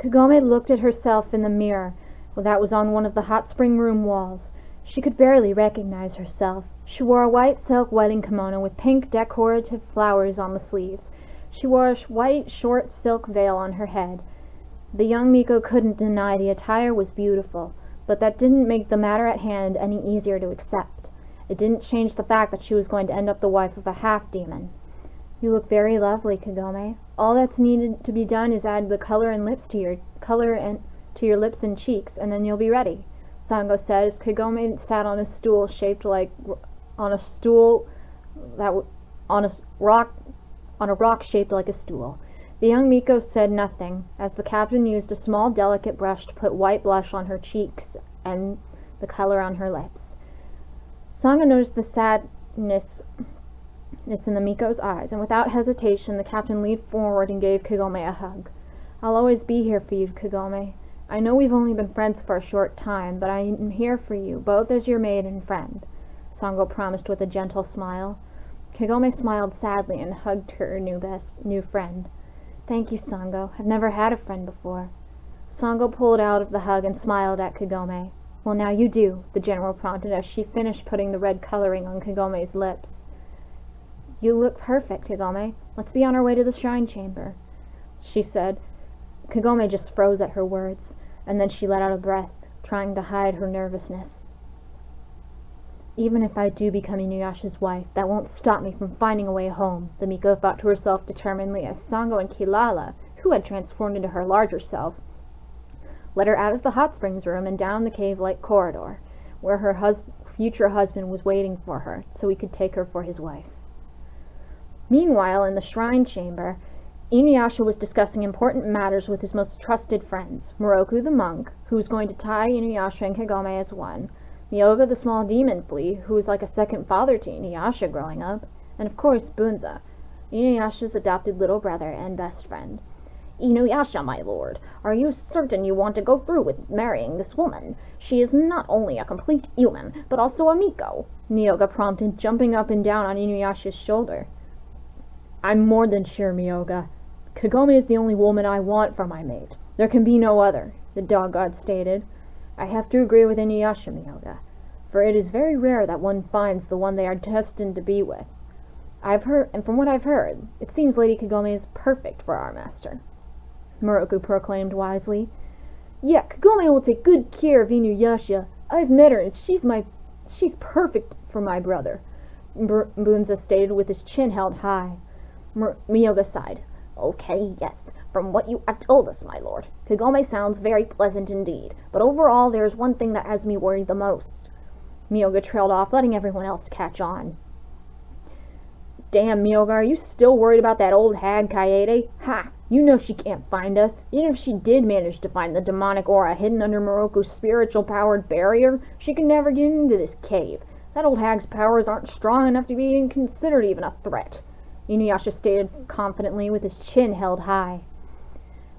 Kagome looked at herself in the mirror that was on one of the hot spring room walls. She could barely recognize herself. She wore a white silk wedding kimono with pink decorative flowers on the sleeves. She wore a white short silk veil on her head. The young Miko couldn't deny the attire was beautiful, but that didn't make the matter at hand any easier to accept. It didn't change the fact that she was going to end up the wife of a half-demon. "You look very lovely, Kagome. All that's needed to be done is add the color and lips to your lips and cheeks, and then you'll be ready," Sango said as Kagome sat on a stool shaped like on a rock shaped like a stool. The young Miko said nothing as the captain used a small delicate brush to put white blush on her cheeks and the color on her lips. Sango noticed the sadness in the Miko's eyes, and without hesitation the captain leaned forward and gave Kagome a hug. "I'll always be here for you, Kagome. I know we've only been friends for a short time, but I am here for you, both as your maid and friend," Sango promised with a gentle smile. Kagome smiled sadly and hugged her new friend. "Thank you, Sango. I've never had a friend before." Sango pulled out of the hug and smiled at Kagome. "Well, now you do," the general prompted as she finished putting the red coloring on Kagome's lips. "You look perfect, Kagome. Let's be on our way to the shrine chamber," she said. Kagome just froze at her words, and then she let out a breath, trying to hide her nervousness. "Even if I do become INUYASHA's wife, that won't stop me from finding a way home," the Miko thought to herself determinedly as Sango and Kilala, who had transformed into her larger self, led her out of the hot springs room and down the cave-like corridor, where her future husband was waiting for her, so he could take her for his wife. Meanwhile, in the shrine chamber, INUYASHA was discussing important matters with his most trusted friends, Moroku the monk, who was going to tie INUYASHA and Kagome as one, Miyoga the small demon flea, who was like a second father to INUYASHA growing up, and of course Bunza, INUYASHA's adopted little brother and best friend. "INUYASHA, my lord, are you certain you want to go through with marrying this woman? She is not only a complete human, but also a Miko," Miyoga prompted, jumping up and down on INUYASHA's shoulder. "I'm more than sure, Miyoga. Kagome is the only woman I want for my mate. There can be no other," the dog god stated. "I have to agree with INUYASHA, Miyoga, for it is very rare that one finds the one they are destined to be with. And from what I've heard, it seems Lady Kagome is perfect for our master," Moroku proclaimed wisely. "Yeah, Kagome will take good care of INUYASHA. I've met her, and she's perfect for my brother," Bunza stated with his chin held high. Miyoga sighed. "Okay, yes, from what you have told us, my lord, Kagome sounds very pleasant indeed, but overall there is one thing that has me worried the most." Miyoga trailed off, letting everyone else catch on. "Damn, Miyoga, are you still worried about that old hag Kaede? Ha! You know she can't find us. Even if she did manage to find the demonic aura hidden under Moroku's spiritual-powered barrier, she could never get into this cave. That old hag's powers aren't strong enough to be considered even a threat," INUYASHA stated confidently with his chin held high.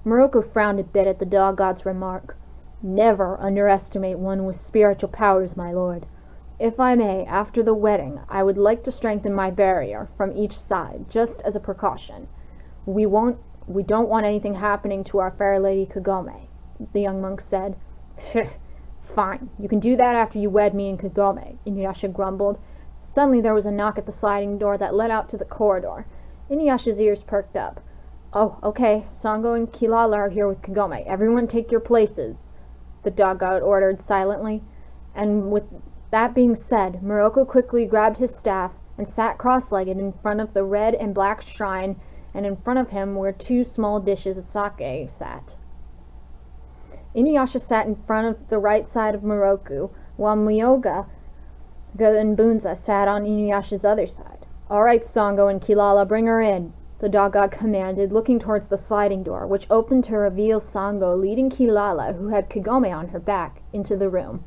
Moroku frowned a bit at the dog god's remark. "Never underestimate one with spiritual powers, my lord. If I may, after the wedding, I would like to strengthen my barrier from each side, just as a precaution. We don't want anything happening to our fair lady Kagome," the young monk said. "Fine, you can do that after you wed me and Kagome," INUYASHA grumbled. Suddenly there was a knock at the sliding door that led out to the corridor. INUYASHA's ears perked up. "Oh, okay, Sango and Kilala are here with Kagome. Everyone take your places," the dog god ordered silently. And with that being said, Moroku quickly grabbed his staff and sat cross-legged in front of the red and black shrine, and in front of him were two small dishes of sake sat. INUYASHA sat in front of the right side of Moroku, while Miyoga and Bunza sat on INUYASHA's other side. "All right, Sango and Kilala, bring her in," the dog god commanded, looking towards the sliding door, which opened to reveal Sango leading Kilala, who had Kagome on her back, into the room.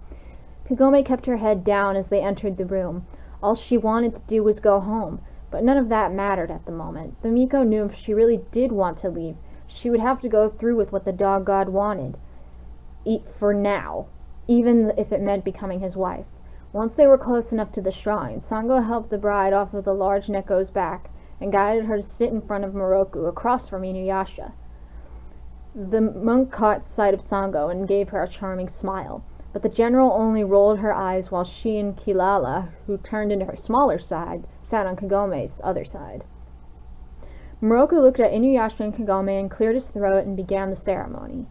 Kagome kept her head down as they entered the room. All she wanted to do was go home, but none of that mattered at the moment. The Miko knew if she really did want to leave, she would have to go through with what the dog god wanted. For now, even if it meant becoming his wife. Once they were close enough to the shrine, Sango helped the bride off of the large Neko's back and guided her to sit in front of Moroku, across from INUYASHA. The monk caught sight of Sango and gave her a charming smile, but the general only rolled her eyes while she and Kilala, who turned into her smaller side, sat on Kagome's other side. Moroku looked at Inuyasha and Kagome and cleared his throat and began the ceremony.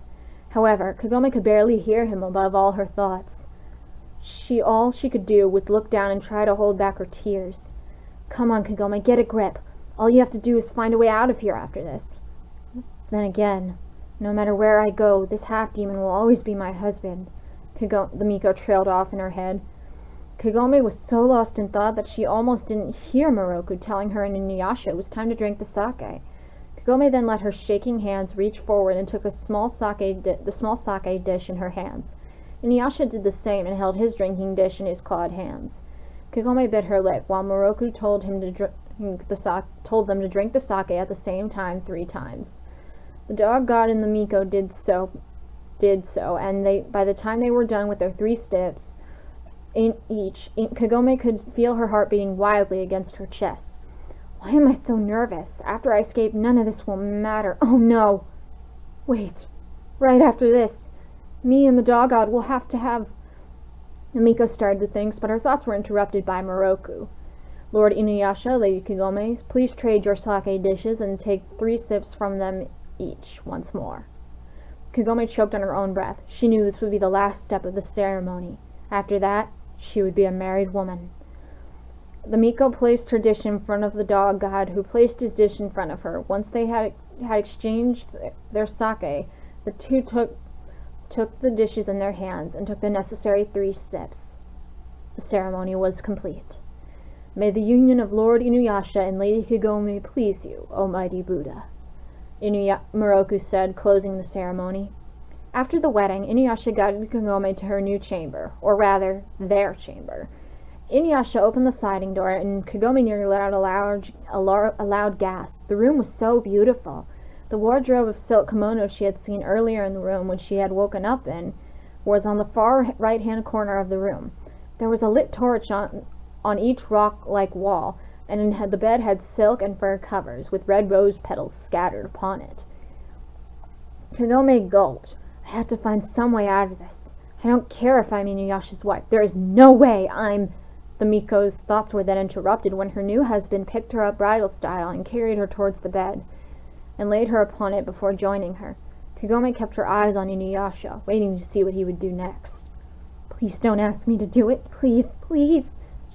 However, Kagome could barely hear him above all her thoughts. All she could do was look down and try to hold back her tears. Come on, Kagome, get a grip. All you have to do is find a way out of here after this. Then again, no matter where I go, this half-demon will always be my husband. The Miko trailed off in her head. Kagome was so lost in thought that she almost didn't hear Moroku telling her and Inuyasha it was time to drink the sake. Kagome then let her shaking hands reach forward and took the small sake dish in her hands. Inuyasha did the same and held his drinking dish in his clawed hands. Kagome bit her lip while Moroku told them to drink the sake at the same time 3 times. The dog god and the Miko did so, and by the time they were done with their 3 sips each, Kagome could feel her heart beating wildly against her chest. Why am I so nervous? After I escape, none of this will matter. Oh no! Wait, right after this, me and the dog god will have to have... Miko started to think, but her thoughts were interrupted by Moroku. Lord Inuyasha, Lady Kagome, please trade your sake dishes and take 3 sips from them each once more. Kagome choked on her own breath. She knew this would be the last step of the ceremony. After that, she would be a married woman. The Miko placed her dish in front of the dog god, who placed his dish in front of her. Once they had exchanged their sake, the two took the dishes in their hands and took the necessary 3 sips. The ceremony was complete. May the union of Lord Inuyasha and Lady Kagome please you, O mighty Buddha, Moroku said, closing the ceremony. After the wedding, Inuyasha guided Kagome to her new chamber, or rather, their chamber. Inuyasha opened the sliding door, and Kagome nearly let out a loud gasp. The room was so beautiful. The wardrobe of silk kimono she had seen earlier in the room when she had woken up in was on the far right-hand corner of the room. There was a lit torch on each rock-like wall, and the bed had silk and fur covers, with red rose petals scattered upon it. Kagome gulped. I have to find some way out of this. I don't care if I'm Inuyasha's wife. There is no way I'm... The Miko's thoughts were then interrupted when her new husband picked her up bridal style and carried her towards the bed, and laid her upon it before joining her. Kagome kept her eyes on Inuyasha, waiting to see what he would do next. Please don't ask me to do it. Please, please,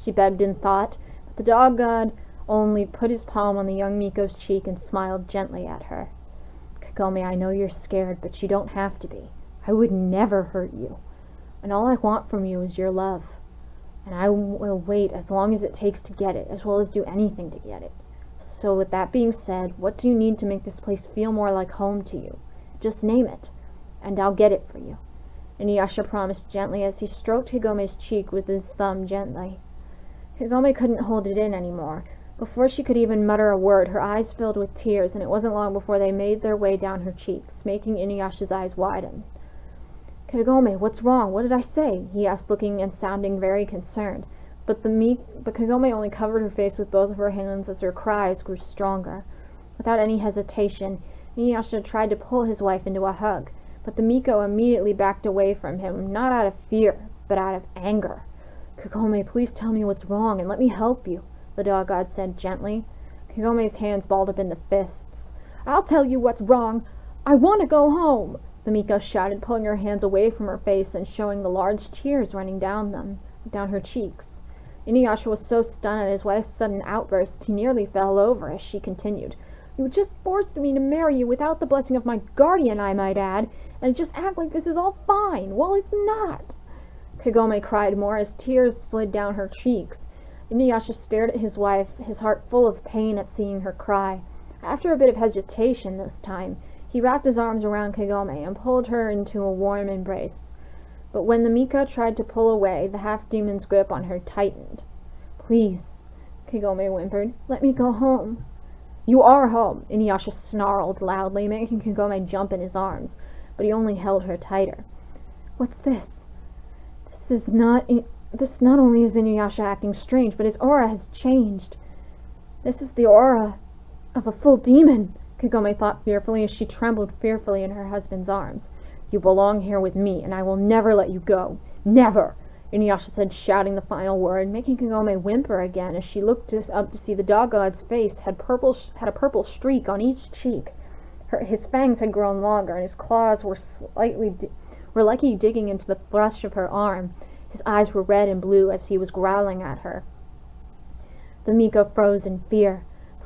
she begged in thought, but the dog god only put his palm on the young Miko's cheek and smiled gently at her. Kagome, I know you're scared, but you don't have to be. I would never hurt you, and all I want from you is your love. And I will wait as long as it takes to get it, as well as do anything to get it. So with that being said, what do you need to make this place feel more like home to you? Just name it, and I'll get it for you. Inuyasha promised gently as he stroked Kagome's cheek with his thumb gently. Kagome couldn't hold it in anymore. Before she could even mutter a word, her eyes filled with tears, and it wasn't long before they made their way down her cheeks, making Inuyasha's eyes widen. Kagome, what's wrong? What did I say? He asked, looking and sounding very concerned. But Kagome only covered her face with both of her hands as her cries grew stronger. Without any hesitation, Inuyasha tried to pull his wife into a hug, but the Miko immediately backed away from him, not out of fear, but out of anger. Kagome, please tell me what's wrong and let me help you, the dog god said gently. Kagome's hands balled up into fists. I'll tell you what's wrong. I want to go home, the Miko shouted, pulling her hands away from her face and showing the large tears running down her cheeks. Inuyasha was so stunned at his wife's sudden outburst, he nearly fell over as she continued. You just forced me to marry you without the blessing of my guardian, I might add, and just act like this is all fine. Well, it's not. Kagome cried more as tears slid down her cheeks. Inuyasha stared at his wife, his heart full of pain at seeing her cry. After a bit of hesitation this time, he wrapped his arms around Kagome and pulled her into a warm embrace. But when the Miko tried to pull away, the half-demon's grip on her tightened. Please, Kagome whimpered, let me go home. You are home, Inuyasha snarled loudly, making Kagome jump in his arms, but he only held her tighter. What's this? This not only is Inuyasha acting strange, but his aura has changed. This is the aura of a full demon. Kagome thought fearfully as she trembled fearfully in her husband's arms. You belong here with me, and I will never let you go. Never! Inuyasha said, shouting the final word, making Kagome whimper again as she looked up to see the dog god's face had a purple streak on each cheek. His fangs had grown longer, and his claws were likely digging into the flesh of her arm. His eyes were red and blue as he was growling at her. The Miko froze in fear.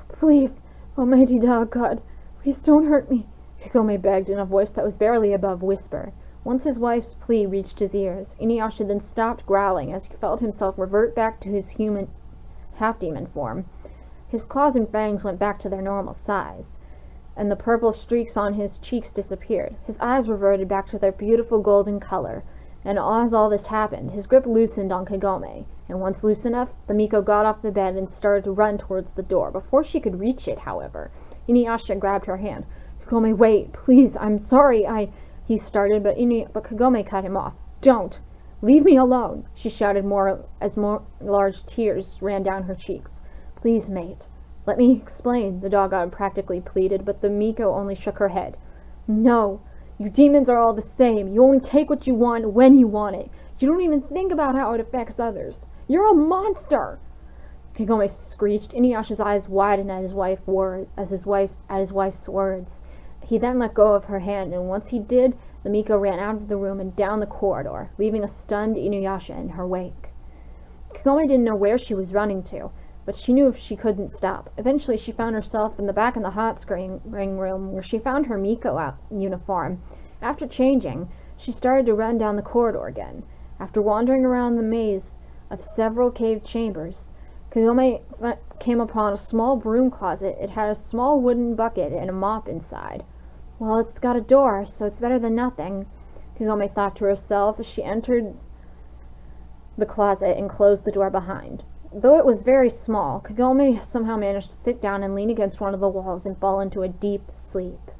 Please, almighty dog god, please don't hurt me, Kagome begged in a voice that was barely above whisper. Once his wife's plea reached his ears, Inuyasha then stopped growling as he felt himself revert back to his human half-demon form. His claws and fangs went back to their normal size, and the purple streaks on his cheeks disappeared. His eyes reverted back to their beautiful golden color, and as all this happened, his grip loosened on Kagome, and once loose enough, the Miko got off the bed and started to run towards the door. Before she could reach it, however, Inuyasha grabbed her hand. Kagome, wait, please, I'm sorry, he started, but Kagome cut him off. Don't! Leave me alone, she shouted as more large tears ran down her cheeks. Please, mate. Let me explain, the dog god practically pleaded, but the Miko only shook her head. No, you demons are all the same. You only take what you want when you want it. You don't even think about how it affects others. You're a monster! Kagome screeched. Inuyasha's eyes widened at his wife's words. He then let go of her hand, and once he did, the Miko ran out of the room and down the corridor, leaving a stunned Inuyasha in her wake. Kagome didn't know where she was running to, but she knew if she couldn't stop. Eventually she found herself in the back of the hot spring room, where she found her Miko uniform. After changing, she started to run down the corridor again. After wandering around the maze of several cave chambers, Kagome came upon a small broom closet. It had a small wooden bucket and a mop inside. Well, it's got a door, so it's better than nothing, Kagome thought to herself as she entered the closet and closed the door behind. Though it was very small, Kagome somehow managed to sit down and lean against one of the walls and fall into a deep sleep.